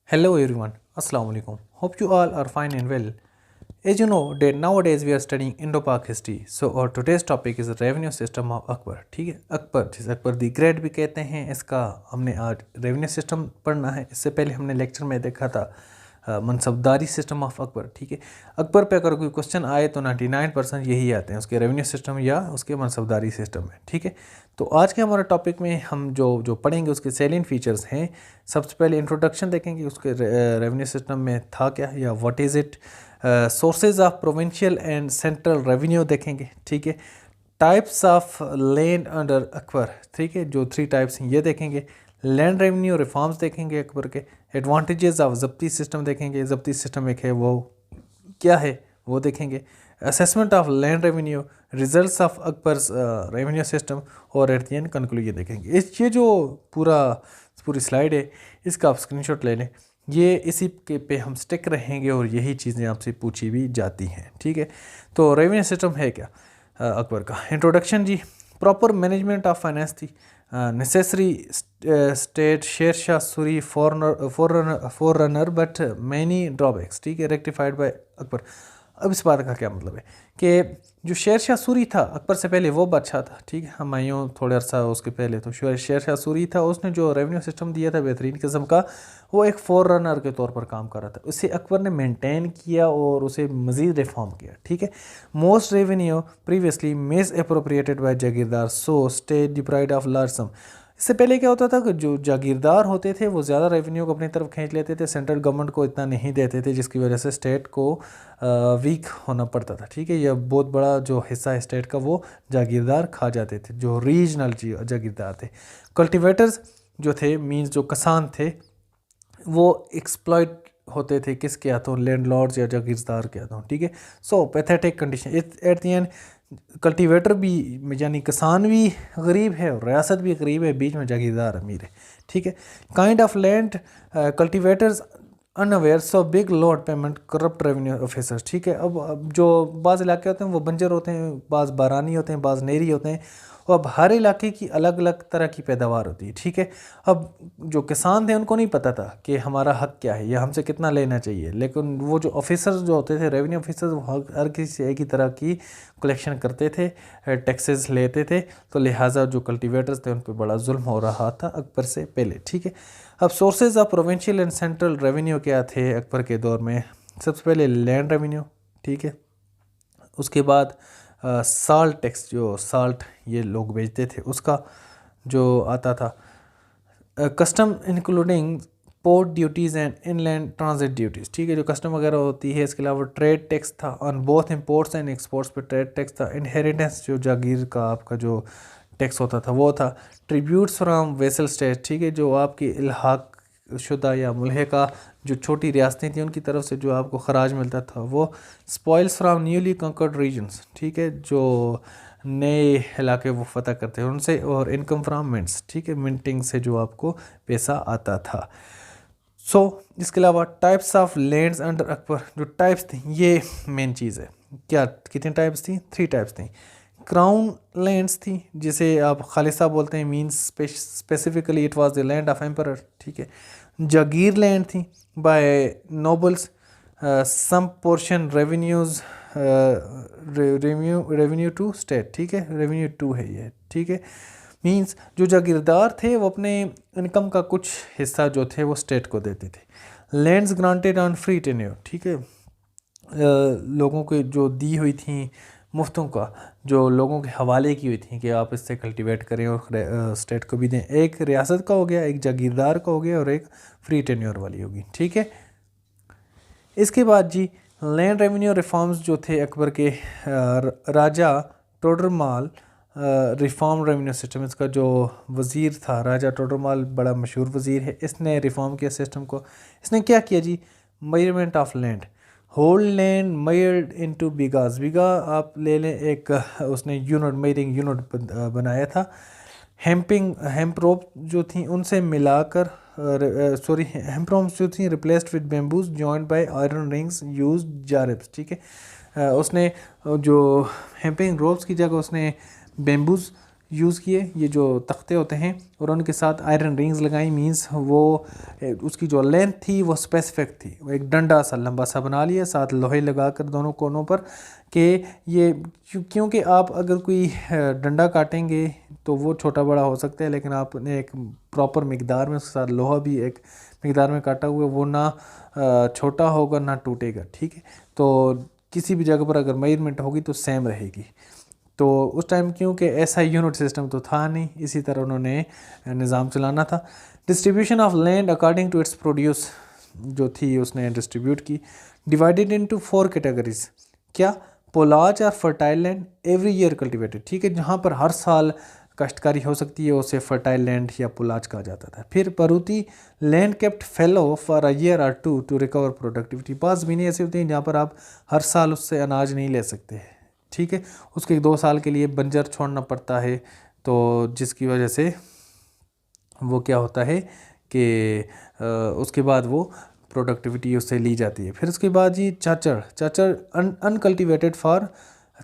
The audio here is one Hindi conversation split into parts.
Hello everyone, Assalamu alaikum. Hope you all are fine and well. As you know, that nowadays we are studying Indo-Pak history. So our today's topic is the revenue system of Akbar. ठीक है, अकबर जिसे अकबर दी ग्रेट भी कहते हैं, इसका हमने आज रेवेन्यू सिस्टम पढ़ना है। इससे पहले हमने लेक्चर में देखा था मनसबदारी सिस्टम ऑफ अकबर। ठीक है, अकबर पे अगर कोई क्वेश्चन आए तो 99% यही आते हैं, उसके रेवेन्यू सिस्टम या उसके मनसबदारी सिस्टम में। ठीक है, तो आज के हमारे टॉपिक में हम जो जो पढ़ेंगे उसके सेलिएंट फीचर्स हैं। सबसे पहले इंट्रोडक्शन देखेंगे, उसके रेवेन्यू सिस्टम में था क्या या what is it, sources of provincial and central revenue देखेंगे। ठीक है, types of land under Akbar, ठीक है, जो 3 टाइप्स हैं ये देखेंगे। लैंड रेवेन्यू रिफॉर्म्स देखेंगे अकबर के। एडवांटेजेस ऑफ जब्ती सिस्टम देखेंगे, जब्ती सिस्टम एक है वो क्या है वो देखेंगे। Assessment of land revenue, results of Akbar's revenue system और एट द एंड कंक्लूजन देखेंगे। ये जो पूरी स्लाइड है इसका आप स्क्रीनशॉट ले लें, ये इसी के पे हम स्टिक रहेंगे और यही चीज़ें आपसे पूछी भी जाती हैं। ठीक है, तो रेवेन्यू सिस्टम है क्या अकबर का। इंट्रोडक्शन जी, प्रॉपर मैनेजमेंट ऑफ फाइनेंस थी, necessary state Sher Shah Suri forerunner but many drawbacks. ठीक है, रेक्टिफाइड बाय अकबर। अब इस बात का क्या मतलब है कि जो शेरशाह सूरी था अकबर से पहले वो बादशाह था। ठीक है, हुमायूं थोड़े अरसा उसके पहले, तो शेरशाह सूरी था, उसने जो रेवेन्यू सिस्टम दिया था बेहतरीन किस्म का, वो एक फोर रनर के तौर पर काम कर रहा था। उसे अकबर ने मेंटेन किया और उसे मज़ीद रिफॉर्म किया। ठीक है, most revenue previously misappropriated by jagirdar, so state deprived of large sum. इससे पहले क्या होता था कि जो जागीरदार होते थे वो ज़्यादा रेवेन्यू को अपनी तरफ खींच लेते थे, सेंट्रल गवर्नमेंट को इतना नहीं देते थे, जिसकी वजह से स्टेट को वीक होना पड़ता था। ठीक है, यह बहुत बड़ा जो हिस्सा है स्टेट का वो जागीरदार खा जाते थे, जो रीजनल जागीरदार थे। कल्टिवेटर्स जो थे, मीन्स जो किसान थे, वो एक्सप्लॉइट होते थे किसके हाथों, लैंडलॉर्ड्स या जागीरदार के हाथों। ठीक है, सो pathetic condition at the end, cultivator भी यानी किसान भी गरीब है और रियासत भी गरीब है, बीच में जागीरदार अमीर है। ठीक है, kind of land cultivators unaware so big lot payment corrupt revenue officers. ठीक है, अब जो बाज़ इलाके होते हैं वो बंजर होते हैं, बाज़ बारानी होते हैं, बाज़ नेरी होते हैं, और अब हर इलाके की अलग अलग तरह की पैदावार होती है। ठीक है, अब जो किसान थे उनको नहीं पता था कि हमारा हक क्या है या हमसे कितना लेना चाहिए, लेकिन वो जो ऑफिसर्स जो होते थे, रेवेन्यू ऑफिसर्स, वो हर किसी से एक ही तरह की कलेक्शन करते थे, टैक्सेस लेते थे, तो लिहाजा जो कल्टीवेटर्स थे उन पर बड़ा जुल्म हो रहा था अकबर से पहले। ठीक है, अब sources of provincial and central revenue क्या थे अकबर के दौर में। सबसे पहले लैंड रेवेन्यू। ठीक है, उसके बाद साल्ट टैक्स, जो साल्ट ये लोग बेचते थे उसका जो आता था, custom including port duties and inland transit duties. ठीक है, जो कस्टम वगैरह होती है, इसके अलावा ट्रेड टैक्स था, on both imports and exports पे ट्रेड टैक्स था। इनहेरिटेंस जो जागीर का आपका जो टैक्स होता था वो था। ट्रिब्यूट्स फ्राम वेसल स्टेट, ठीक है, जो आपकी इल्हाक शुदा या मुल्हिका जो छोटी रियासतें थी उनकी तरफ से जो आपको खराज मिलता था वो। Spoils from newly conquered regions, ठीक है, जो नए इलाके वो फतह करते हैं उनसे। और इनकम फ्राम मिंट्स, ठीक है, मिंटिंग से जो आपको पैसा आता था। इसके अलावा types of lands under Akbar, जो टाइप्स थी ये मेन चीज़ है। क्या कितनी टाइप्स थी? 3 टाइप्स थी। क्राउन लैंड्स थी, जिसे आप खालिसा बोलते हैं, means specifically it was the land of emperor. ठीक है, जागीर लैंड थी by nobles, some portion revenues revenue to state. ठीक है, रेवेन्यू टू है ये। ठीक है, मीन्स जो जागीरदार थे वो अपने इनकम का कुछ हिस्सा जो थे वो स्टेट को देते थे। Lands granted on free tenure, ठीक है, लोगों को जो दी हुई थी मुफ्तों का, जो लोगों के हवाले की हुई थी कि आप इससे कल्टीवेट करें और स्टेट को भी दें। एक रियासत का हो गया, एक जागीरदार का हो गया और एक फ्री टेन्योर वाली होगी। ठीक है, इसके बाद जी लैंड रेवेन्यू रिफॉर्म्स जो थे अकबर के, राजा टोडरमाल रिफॉर्म रेवेन्यू सिस्टम, इसका जो वज़ीर था राजा टोडरमाल, बड़ा मशहूर वज़ीर है, इसने रिफॉर्म किया सिस्टम को। इसने क्या किया जी? Measurement of land, whole land measured into bighas, bigha आप ले लें एक, उसने यूनिट, मेयरिंग यूनिट बनाया था। हेम्प रोप जो थी उनसे मिलाकर, हेम्प रोप्स जो थी replaced with bamboos joined by iron rings use jaribs. ठीक है, उसने जो हेम्पिंग रोप्स की जगह उसने बेम्बूज यूज़ किए, ये जो तख्ते होते हैं, और उनके साथ आयरन रिंग्स लगाई। मींस वो उसकी जो लेंथ थी वो स्पेसिफिक थी, वो एक डंडा सा लंबा सा बना लिया, साथ लोहे लगा कर दोनों कोनों पर, कि ये क्योंकि आप अगर कोई डंडा काटेंगे तो वो छोटा बड़ा हो सकता है, लेकिन आपने एक प्रॉपर मिकदार में उसके साथ लोहा भी एक मिकदार में काटा हुआ, वो ना छोटा होगा ना टूटेगा, ठीक है। तो किसी भी जगह पर अगर मेजरमेंट होगी तो सेम रहेगी। तो उस टाइम क्योंकि ऐसा यूनिट सिस्टम तो था नहीं, इसी तरह उन्होंने निज़ाम चलाना था। Distribution of land according to its produce जो थी उसने डिस्ट्रीब्यूट की, डिवाइडेड इनटू 4 कैटेगरीज। क्या? पोलाज और fertile land every year cultivated, ठीक है, जहाँ पर हर साल काश्तकारी हो सकती है उसे फर्टाइल लैंड या पुलाज कहा जाता था। फिर parauti land kept fallow for a year और टू टू रिकवर प्रोडक्टिविटी। बाज़ ज़मीनें ऐसी होती हैं जहाँ पर आप हर साल उससे अनाज नहीं ले सकते, ठीक है, उसके 2 साल के लिए बंजर छोड़ना पड़ता है, तो जिसकी वजह से वो क्या होता है कि उसके बाद वो प्रोडक्टिविटी उससे ली जाती है। फिर उसके बाद जी चाचड़ अनकल्टिवेटेड फॉर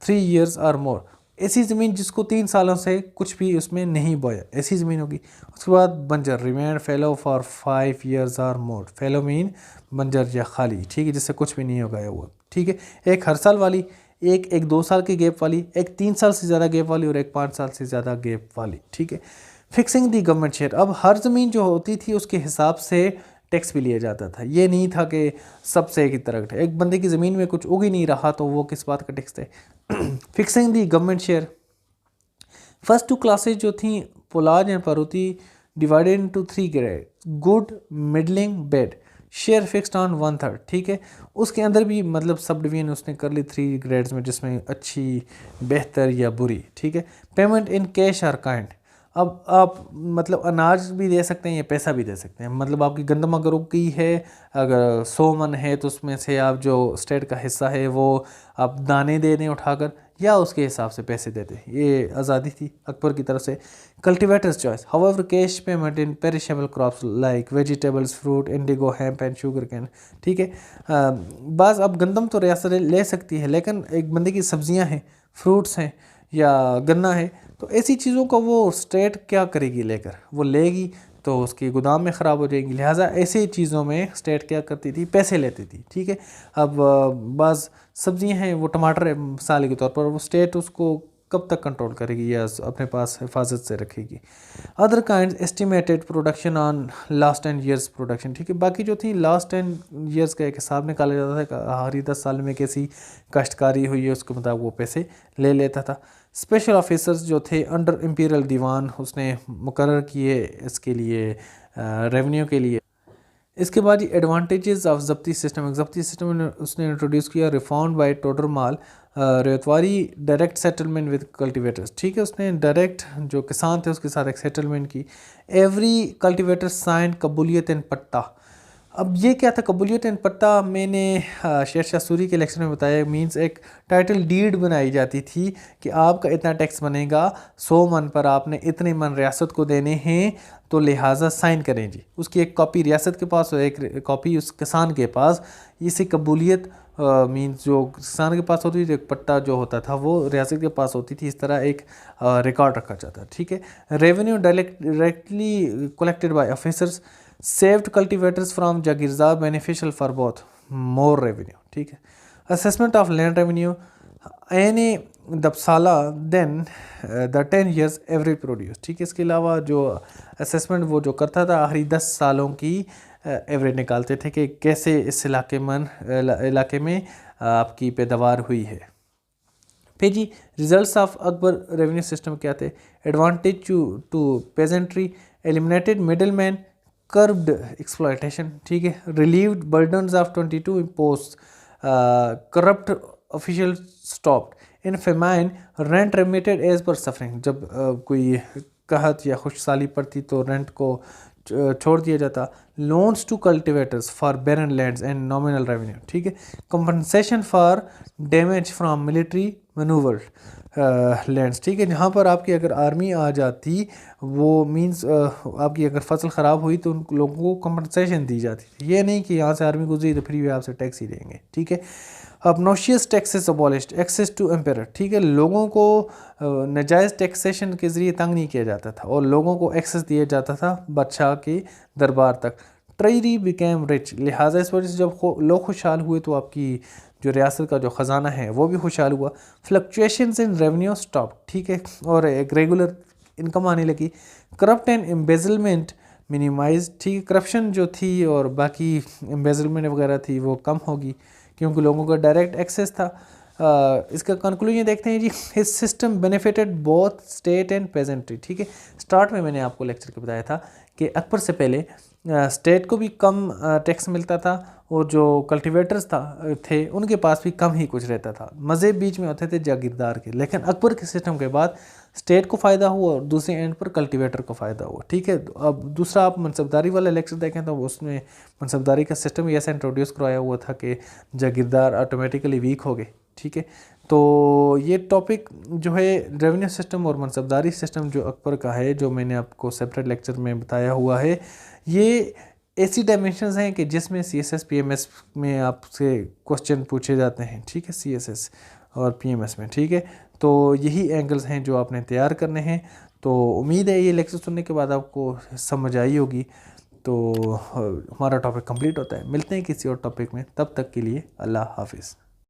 3 ईयर्स और मोर, ऐसी ज़मीन जिसको 3 सालों से कुछ भी उसमें नहीं बोया, ऐसी ज़मीन होगी। उसके बाद बंजर रिमेन फेलो फॉर 5 ईयर्स और मोर, फेलो मीन बंजर या खाली, ठीक है, जिससे कुछ भी नहीं उगाया हुआ, ठीक है। एक हर साल वाली, एक 2 साल के गैप वाली, एक 3 साल से ज़्यादा गैप वाली और एक 5 साल से ज़्यादा गैप वाली, ठीक है। फिक्सिंग दी गवर्नमेंट शेयर, अब हर ज़मीन जो होती थी उसके हिसाब से टैक्स भी लिया जाता था। ये नहीं था कि सबसे एक ही तरह का, एक बंदे की ज़मीन में कुछ उग ही नहीं रहा तो वो किस बात का टैक्स थे। Fixing the government share, first 2 classes जो थी polaj and parauti divided into 3 grade, good, middling, bad, share fixed on 1/3, ठीक है। उसके अंदर भी मतलब सब डिवीजन उसने कर ली 3 ग्रेड्स में, जिसमें अच्छी, बेहतर या बुरी, ठीक है। पेमेंट इन कैश और काइंड, अब आप मतलब अनाज भी दे सकते हैं या पैसा भी दे सकते हैं। मतलब आपकी गंदम अगर उगी है, अगर 100 मन है तो उसमें से आप जो स्टेट का हिस्सा है वो आप दाने दे दें उठाकर, या उसके हिसाब से पैसे दे दें, ये आज़ादी थी अकबर की तरफ से। Cultivators choice, however cash payment in perishable crops like vegetables, fruit, Indigo, hemp and sugar cane, ठीक है। बाज़ अब गंदम तो रियासत ले सकती है, लेकिन एक बंदे की सब्जियां हैं, फ्रूट्स हैं या गन्ना है, तो ऐसी चीज़ों का वो स्टेट क्या करेगी लेकर, वो लेगी तो उसकी गोदाम में ख़राब हो जाएगी। लिहाजा ऐसी चीज़ों में स्टेट क्या करती थी, पैसे लेती थी, ठीक है। अब बाज़ सब्जियां हैं, वो टमाटर है मिसाल के तौर पर, वो स्टेट उसको कब तक कंट्रोल करेगी या अपने पास हिफाजत से रखेगी। Other kind estimated production on last 10 years production, ठीक है। बाकी जो थी लास्ट 10 ईयर्स का एक हिसाब निकाला जाता था, हर 10 साल में कैसी काश्तकारी हुई है उसके मुताबिक वो पैसे ले लेता था। स्पेशल ऑफिसर्स जो थे अंडर इम्पीरियल दीवान उसने मुकर्रर किए इसके लिए, रेवेन्यू के लिए। इसके बाद ये एडवांटेजेस ऑफ ज़ब्ती सिस्टम उसने इंट्रोड्यूस किया, reformed by Todarmal, ryotwari direct settlement with cultivators, ठीक है। उसने डायरेक्ट जो किसान थे उसके साथ एक सेटलमेंट की। एवरी कल्टिवेटर साइन कबूलियत एंड पट्टा, अब ये क्या था कबूलियत एंड पट्टा, मैंने शेरशाह सूरी के इलेक्शन में बताया, मींस एक टाइटल डीड बनाई जाती थी कि आपका इतना टैक्स बनेगा, 100 मन पर आपने इतने मन रियासत को देने हैं, तो लिहाजा साइन करें जी। उसकी एक कॉपी रियासत के पास और एक कॉपी उस किसान के पास। इसी कबूलियत मींस जो किसान के पास होती थी, एक पट्टा जो होता था वो रियासत के पास होती थी, इस तरह एक रिकॉर्ड रखा जाता है, ठीक है। Revenue directly collected by officers, saved cultivators from jagirdar, beneficial for both, more revenue, ठीक है। Assessment of land revenue Aini Dahsala then the 10 years every produce, ठीक है। इसके अलावा जो असेसमेंट वो जो करता था आखिरी 10 सालों की एवरेज निकालते थे कि कैसे इस इलाके में आपकी पैदावार हुई है। फिर जी results of Akbar revenue system क्या थे, advantage to peasantry, eliminated middle man, curbed exploitation, ठीक है, relieved burdens of 22 impost, corrupt official stopped, in famine rent remitted as per suffering, जब कोई कहत या खुशहाली पड़ती तो रेंट को छोड़ दिया जाता। Loans to cultivators for barren lands and nominal revenue, ठीक है। Compensation for damage from military manoeuvre lands, ठीक है। जहाँ पर आपकी अगर आर्मी आ जाती, वो मींस आपकी अगर फसल ख़राब हुई तो उन लोगों को कंपनसेशन दी जाती थी, ये नहीं कि यहाँ से आर्मी गुजरी तो फ्री वे आपसे टैक्स ही देंगे, ठीक है। obnoxious taxes abolished, access to emperor, ठीक है, लोगों को नाजायज़ टैक्सेशन के ज़रिए तंग नहीं किया जाता था और लोगों को एक्सेस दिया जाता था बादशाह के दरबार तक। ट्रेजरी बिकेम रिच, लिहाजा इस वजह से जब लोग खुशहाल हुए तो आपकी जो रियासत का जो ख़जाना है वो भी खुशहाल हुआ। फ्लक्चुएशंस इन रेवेन्यू स्टॉप, ठीक है, और एक रेगुलर इनकम आने लगी। करप्ट एंड एम्बेजलमेंट मिनिमाइज, ठीक है, करप्शन जो थी और बाकी एम्बेजलमेंट वगैरह थी वो कम होगी क्योंकि लोगों का डायरेक्ट एक्सेस था। इसका कंक्लूजन देखते हैं जी। His system benefited both state and peasantry, ठीक है, स्टार्ट में मैंने आपको लेक्चर के बताया था कि अकबर से पहले स्टेट को भी कम टैक्स मिलता था और जो कल्टीवेटर्स थे उनके पास भी कम ही कुछ रहता था, मज़े बीच में होते थे जागीरदार के। लेकिन अकबर के सिस्टम के बाद स्टेट को फ़ायदा हुआ और दूसरे एंड पर कल्टीवेटर को फ़ायदा हुआ, ठीक है। अब दूसरा आप मनसबदारी वाला लेक्चर देखें तो उसमें मनसबदारी का सिस्टम ऐसा इंट्रोड्यूस करवाया हुआ था कि जागीरदार ऑटोमेटिकली वीक हो गए, ठीक है। तो ये टॉपिक जो है रेवेन्यू सिस्टम और मनसबदारी सिस्टम जो अकबर का है, जो मैंने आपको सेपरेट लेक्चर में बताया हुआ है, ये ऐसी डायमेंशंस हैं कि जिसमें CSS PMS में आपसे क्वेश्चन पूछे जाते हैं, ठीक है, CSS और PMS में, ठीक है। तो यही एंगल्स हैं जो आपने तैयार करने हैं। तो उम्मीद है ये लेक्चर सुनने के बाद आपको समझ आई होगी। तो हमारा टॉपिक कंप्लीट होता है, मिलते हैं किसी और टॉपिक में, तब तक के लिए अल्लाह हाफिज़।